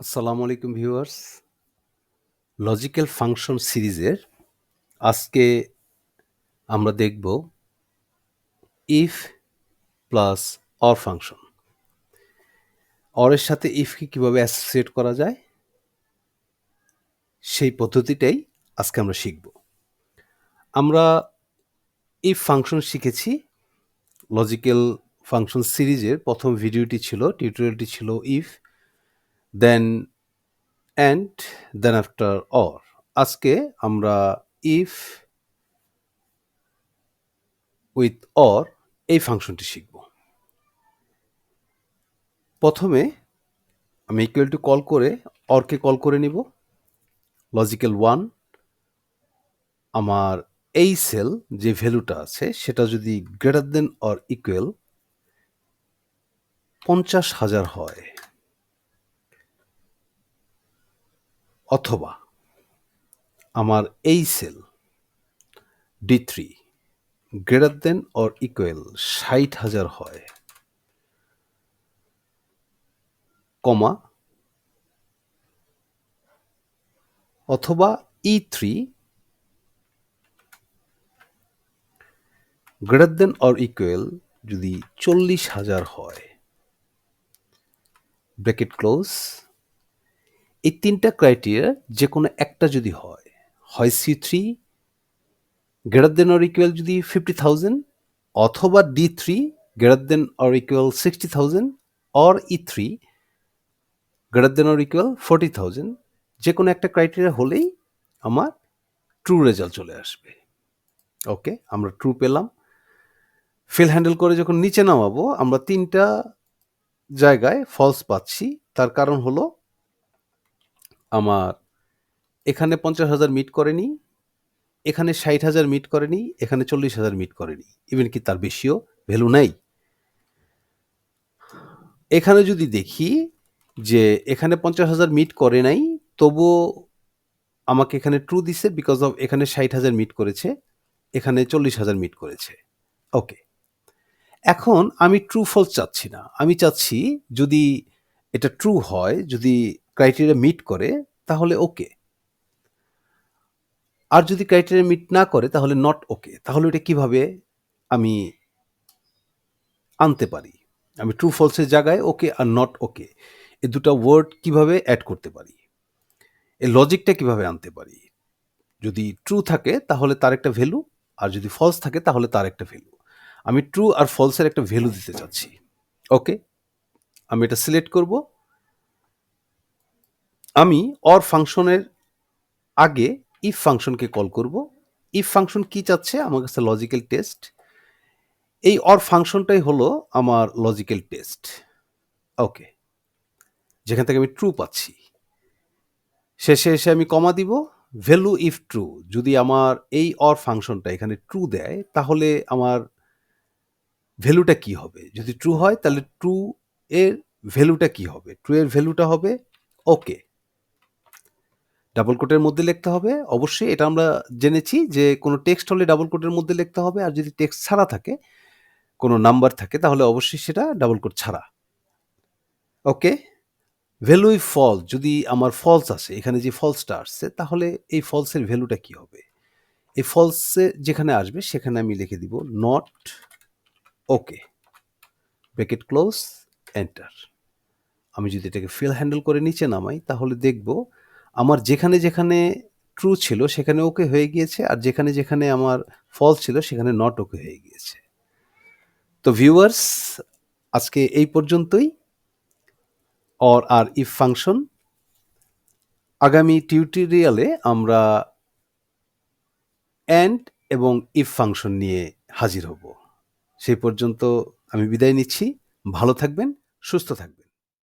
আসসালামু আলাইকুম viewers. Logical function সিরিজের আজকে আমরা দেখব ইফ প্লাস অর ফাংশন। অরের সাথে ইফকে কিভাবে অ্যাসোসিয়েট করা যায় সেই পদ্ধতিটাই আজকে আমরা শিখব। আমরা ইফ ফাংশন শিখেছি লজিক্যাল ফাংশন সিরিজের প্রথম ভিডিওটি ছিল, টিউটোরিয়ালটি ছিল if, then and, then after or. আজকে আমরা ইফ উইথ অর এই ফাংশনটি শিখব। প্রথমে আমি ইকুয়াল টু কল করে অরকে কল করে নিব। লজিক্যাল 1 আমার এই সেল যে ভ্যালুটা আছে সেটা যদি গ্রেটার দেন অর ইকুয়াল 50,000 হয়, অথবা আমার এই cell D3 greater than or equal 60,000 হয়, কমা, অথবা E3 greater than or equal যদি 40,000 হয়, ব্র্যাকেট ক্লোজ। এই তিনটা ক্রাইটেরিয়া যে কোনো একটা যদি হয়, হয় C3 greater than or equal যদি 50,000, অথবা D3 greater than or equal 60,000, or E3 greater than or equal 40,000, যে কোনো একটা ক্রাইটেরিয়া হলেই আমার ট্রু রেজাল্ট চলে আসবে। ওকে, আমরা ট্রু পেলাম। ফিল হ্যান্ডেল করে যখন নিচে নামাবো আমরা তিনটা জায়গায় ফলস পাচ্ছি। তার কারণ হলো আমার এখানে 50,000 মিট করেনি, এখানে 60,000 মিট করেনি, এখানে 40,000 মিট করেনি, ইভেন কি তার বেশিও ভ্যালু নেই। এখানে যদি দেখি যে এখানে 50,000 মিট করে নাই, তবুও আমাকে এখানে ট্রু দিছে বিকজ অফ এখানে 60,000 মিট করেছে, এখানে 40,000 মিট করেছে। ওকে, এখন আমি ট্রু ফলস চাচ্ছি না, আমি চাচ্ছি যদি এটা ট্রু হয়, যদি ক্রাইটেরিয়া মিট করে তাহলে ওকে, আর যদি ক্রাইটেরিয়া মিট না করে তাহলে নট ওকে। তাহলে এটা কিভাবে আমি আনতে পারি? আমি ট্রু ফলসের জায়গায় ওকে আর নট ওকে এই দুটো ওয়ার্ড কিভাবে অ্যাড করতে পারি, এই লজিকটা কিভাবে আনতে পারি? যদি ট্রু থাকে তাহলে তার একটা ভ্যালু, আর যদি ফলস থাকে তাহলে তার একটা ভ্যালু। আমি ট্রু আর ফলসের একটা ভ্যালু দিতে চাচ্ছি। ওকে, আমি এটা সিলেক্ট করব। আমি অর ফাংশনের আগে ইফ ফাংশনকে কল করব। ইফ ফাংশন কি চাচ্ছে? আমার কাছে লজিক্যাল টেস্ট। এই অর ফাংশনটাই হলো আমার লজিক্যাল টেস্ট। ওকে, যেখান থেকে আমি ট্রু পাচ্ছি। শেষে এসে আমি কমা দিব, ভ্যালু ইফ ট্রু। যদি আমার এই অর ফাংশনটা এখানে ট্রু দেয় তাহলে আমার ভ্যালুটা কি হবে? যদি ট্রু হয় তাহলে ট্রু এর ভ্যালুটা কি হবে? ট্রু এর ভ্যালুটা হবে ওকে। ডাবল কোটের মধ্যে লিখতে হবে অবশ্যই। এটা আমরা জেনেছি যে কোনো টেক্সট হলে ডাবল কোটের মধ্যে লিখতে হবে, আর যদি টেক্সট ছাড়া থাকে, কোনো নাম্বার থাকে, তাহলে অবশ্যই সেটা ডাবল কোট ছাড়া। ওকে, ভ্যালু ইফ ফলস, যদি আমার ফলস আসে, এখানে যে ফলসটা আসছে, তাহলে এই ফলসের ভ্যালুটা কি হবে? এই ফলসে যেখানে আসবে সেখানে আমি লিখে দিব not okay, bracket close, enter. আমি যদি এটাকে ফিল হ্যান্ডেল করে নিচে নামাই তাহলে দেখব আমার যেখানে যেখানে ট্রু ছিল সেখানে ওকে হয়ে গিয়েছে, আর যেখানে যেখানে আমার ফলস ছিল সেখানে নট ওকে হয়ে গিয়েছে। তো ভিউয়ার্স, আজকে এই পর্যন্তই অর আর ইফ ফাংশন। আগামী টিউটোরিয়ালে আমরা অ্যান্ড এবং ইফ ফাংশন নিয়ে হাজির হব। সেই পর্যন্ত আমি বিদায় নিচ্ছি। ভালো থাকবেন, সুস্থ থাকবেন।